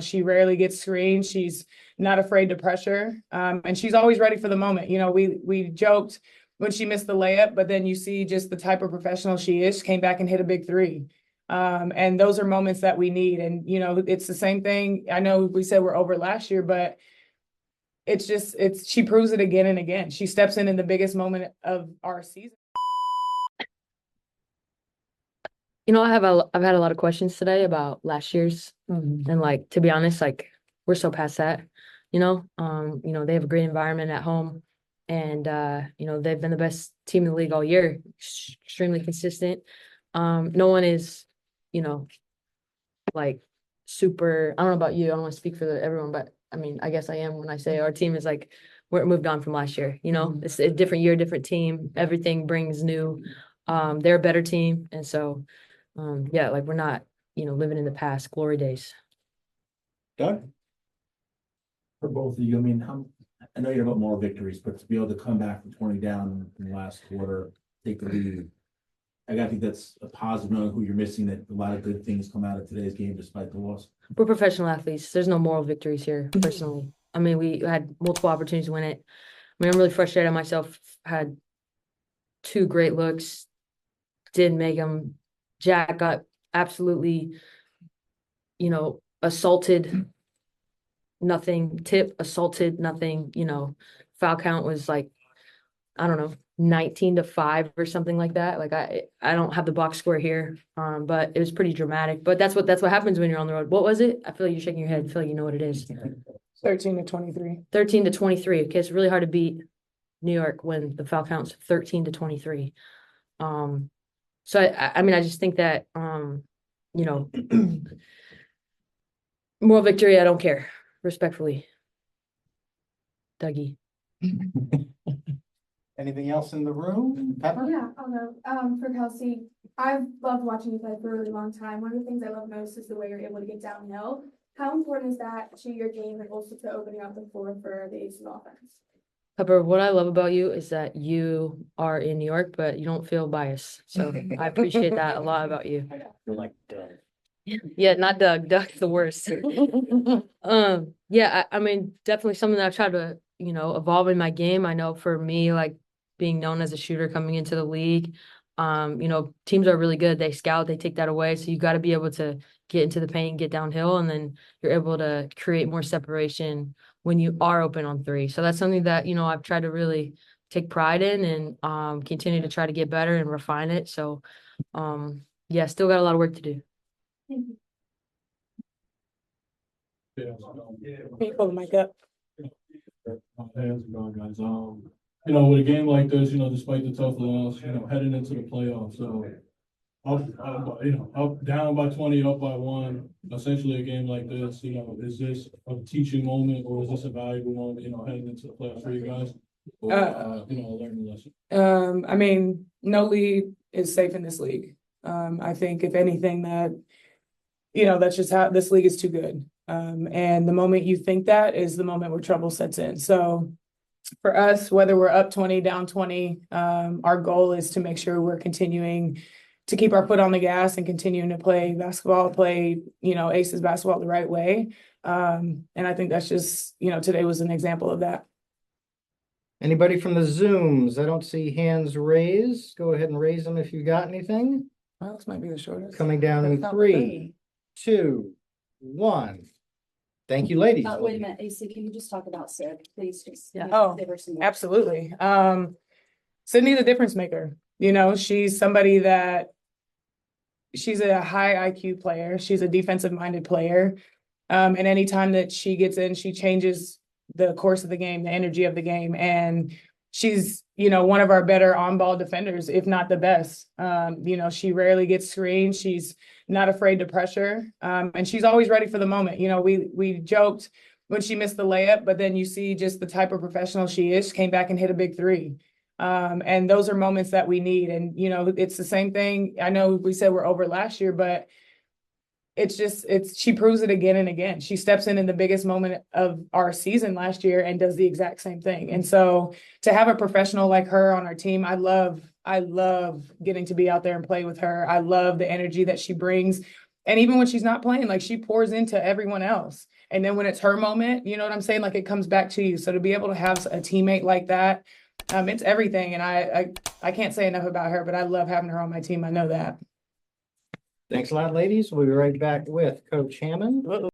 She rarely gets screened. She's not afraid to pressure. And she's always ready for the moment. We joked when she missed the layup, but then you see just the type of professional she is. She came back and hit a big three. And those are moments that we need. And, it's the same thing. I know we said we're over last year, but she proves it again and again. She steps in the biggest moment of our season. I've had a lot of questions today about last year's, and to be honest, we're so past that. They have a great environment at home, and they've been the best team in the league all year, extremely consistent. No one is, super. I don't know about you. I don't want to speak for everyone, but I mean, I guess I am when I say our team is we're moved on from last year. It's a different year, different team. Everything brings new. They're a better team, and so. We're not, living in the past glory days. Doug? For both of you, I mean, I know you have about more victories, but to be able to come back from 20 down in the last quarter, take the lead, I gotta think that's a positive knowing who you're missing, that a lot of good things come out of today's game despite the loss. We're professional athletes. There's no moral victories here, personally. I mean, we had multiple opportunities to win it. I mean, I'm really frustrated at myself. Had two great looks, didn't make them. Jack got absolutely, assaulted, nothing, assaulted, nothing, foul count was I don't know, 19-5 or something like that. I don't have the box score here, but it was pretty dramatic. But that's what happens when you're on the road. What was it? I feel like you're shaking your head. I feel like you know what it is. 13-23. 13-23. Okay, it's really hard to beat New York when the foul count's 13-23. So I mean, I just think that moral victory, I don't care. Respectfully. Dougie. Anything else in the room? Pepper? Yeah, I'll go. For Kelsey, I've loved watching you play for a really long time. One of the things I love most is the way you're able to get downhill. How important is that to your game and also to opening up the floor for the Aces offense? Pepper, what I love about you is that you are in New York, but you don't feel biased. So I appreciate that a lot about you. You're like Doug. Yeah, not Doug. Doug's the worst. I mean, definitely something that I've tried to, evolve in my game. I know for me, being known as a shooter coming into the league, teams are really good. They scout, they take that away. So you got to be able to get into the paint, get downhill, and then you're able to create more separation when you are open on three. So that's something that, I've tried to really take pride in and continue to try to get better and refine it. So, still got a lot of work to do. Thank you. Can you pull the mic up? How's it going, guys? With a game like this, despite the tough loss, heading into the playoffs, so up down by 20, up by 1, essentially a game like this, is this a teaching moment or is this a valuable moment, heading into the playoffs for you guys? Or, a learning lesson? I mean, no lead is safe in this league. I think if anything that's just how this league is too good. And the moment you think that is the moment where trouble sets in. So for us, whether we're up 20, down 20, our goal is to make sure we're continuing to keep our foot on the gas and continuing to play basketball, Aces basketball the right way. And I think that's just, today was an example of that. Anybody from the Zooms? I don't see hands raised. Go ahead and raise them if you got anything. Well, this might be the shortest. Coming down in 3, 2, 1. Thank you, ladies. Wait a minute, AC, can you just talk about Sid, please? Just Absolutely. Sydney's a difference maker. She's somebody that she's a high IQ player. She's a defensive minded player. And anytime that she gets in, she changes the course of the game, the energy of the game. And she's, one of our better on-ball defenders, if not the best. She rarely gets screened. She's not afraid to pressure. And she's always ready for the moment. We joked when she missed the layup, but then you see just the type of professional she is. She came back and hit a big three. And those are moments that we need. And, it's the same thing. I know we said we're over last year, but she proves it again and again. She steps in the biggest moment of our season last year and does the exact same thing. And so to have a professional like her on our team, I love getting to be out there and play with her. I love the energy that she brings. And even when she's not playing, like she pours into everyone else. And then when it's her moment, you know what I'm saying? Like it comes back to you. So to be able to have a teammate like that, it's everything. And I can't say enough about her, but I love having her on my team. I know that. Thanks a lot, ladies. We'll be right back with Coach Hammond. Uh-oh.